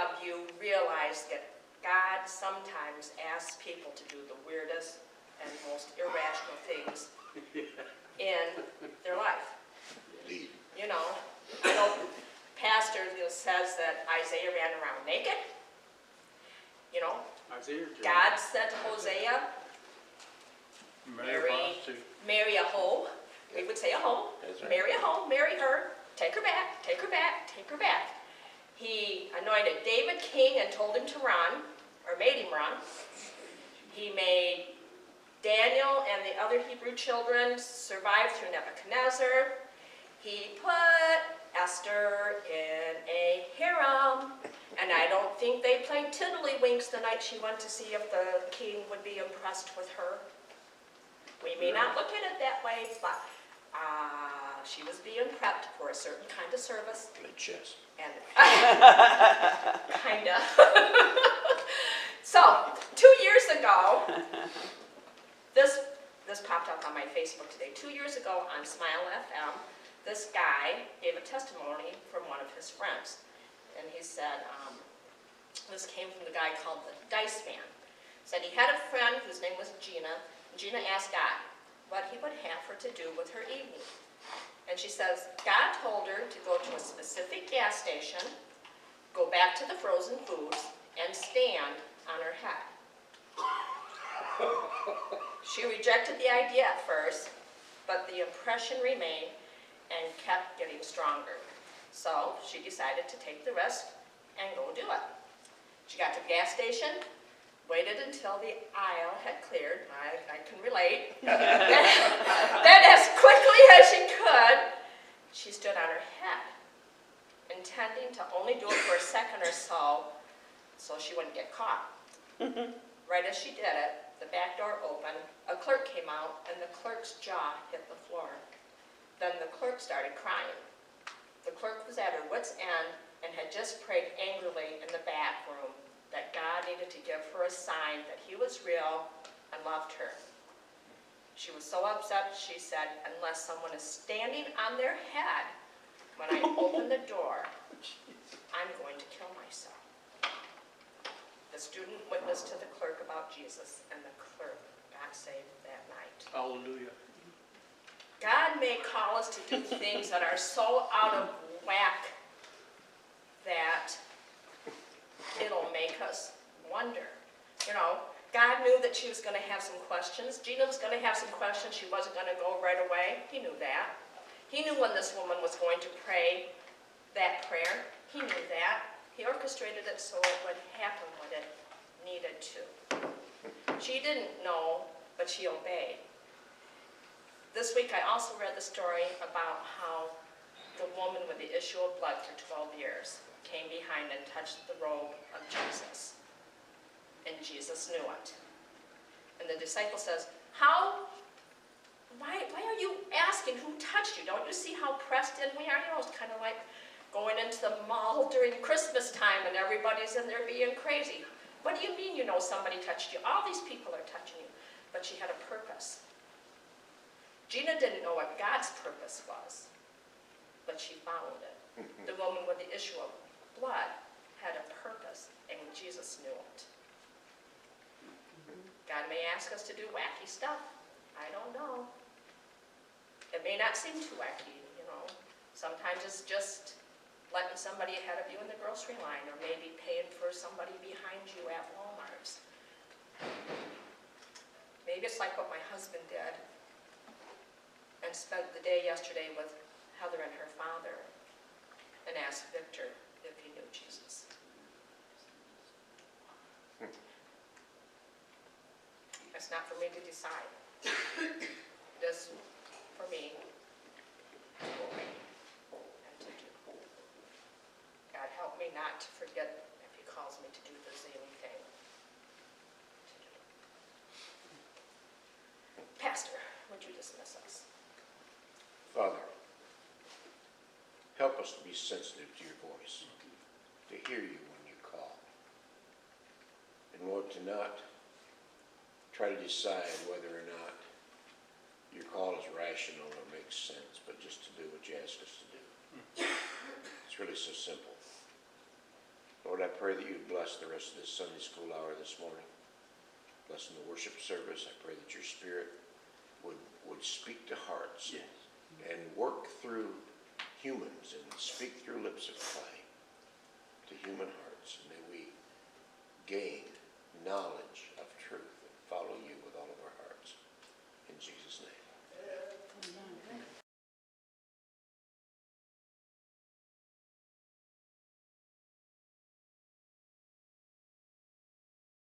of you realize that God sometimes asks people to do the weirdest and most irrational things in their life? You know, I know Pastor says that Isaiah ran around naked. You know, God said to Hosea, marry a hoe. We would say a hoe. Right. Marry a hoe, marry her, take her back, take her back, take her back. He anointed David king and told him to run, or made him run. He made Daniel and the other Hebrew children survive through Nebuchadnezzar. He put Esther in a harem, and I don't think they played tiddlywinks the night she went to see if the king would be impressed with her. We may not look at it that way, but she was being prepped for a certain kind of service. Play chess. And kinda. So 2 years ago, this popped up on my Facebook today. 2 years ago on Smile FM, this guy gave a testimony from one of his friends. And he said, this came from the guy called the Dice Man. Said he had a friend whose name was Gina. And Gina asked God what he would have her to do with her evening. And she says, God told her to go to a specific gas station, go back to the frozen foods, and stand on her head. She rejected the idea at first, but the impression remained and kept getting stronger. So she decided to take the risk and go do it. She got to the gas station, waited until the aisle had cleared. I can relate. Then as quickly as she could, she stood on her head, intending to only do it for a second or so she wouldn't get caught. Right as she did it, the back door opened, a clerk came out, and the clerk's jaw hit the floor. Then the clerk started crying. The clerk was at her wit's end and had just prayed angrily in the back room that God needed to give her a sign that he was real and loved her. She was so upset, she said, unless someone is standing on their head when I open the door, I'm going to kill myself. The student witnessed to the clerk about Jesus, and the clerk got saved that night. Hallelujah. God may call us to do things that are so out of whack that it'll make us wonder. You know, God knew that she was going to have some questions. Gina was going to have some questions. She wasn't going to go right away. He knew that. He knew when this woman was going to pray that prayer. He knew that. He orchestrated it so it would happen when it needed to. She didn't know, but she obeyed. This week I also read the story about how the woman with the issue of blood for 12 years came behind and touched the robe of Jesus. And Jesus knew it. And the disciple says, why are you asking who touched you? Don't you see how pressed in we are? You know, it's kind of like going into the mall during Christmas time and everybody's in there being crazy. What do you mean you know somebody touched you? All these people are touching you. But she had a purpose. Gina didn't know what God's purpose was, but she found it. The woman with the issue of blood had a purpose, and Jesus knew it. God may ask us to do wacky stuff. I don't know. It may not seem too wacky, you know. Sometimes it's just letting somebody ahead of you in the grocery line, or maybe paying for somebody behind you at Walmart. Maybe it's like what my husband did and spent the day yesterday with Heather and her father and asked Victor if he knew Jesus. It's not for me to decide. Just for me to obey and to do. God help me not to forget if he calls me to do the same thing. Pastor, would you dismiss us? Father, help us to be sensitive to your voice, to hear you when you call. And Lord, to not try to decide whether or not your call is rational or makes sense, but just to do what you ask us to do. It's really so simple. Lord, I pray that you'd bless the rest of this Sunday school hour this morning. Blessing the worship service. I pray that your Spirit would speak to hearts and work through humans and speak through lips of clay to human hearts. And may we gain knowledge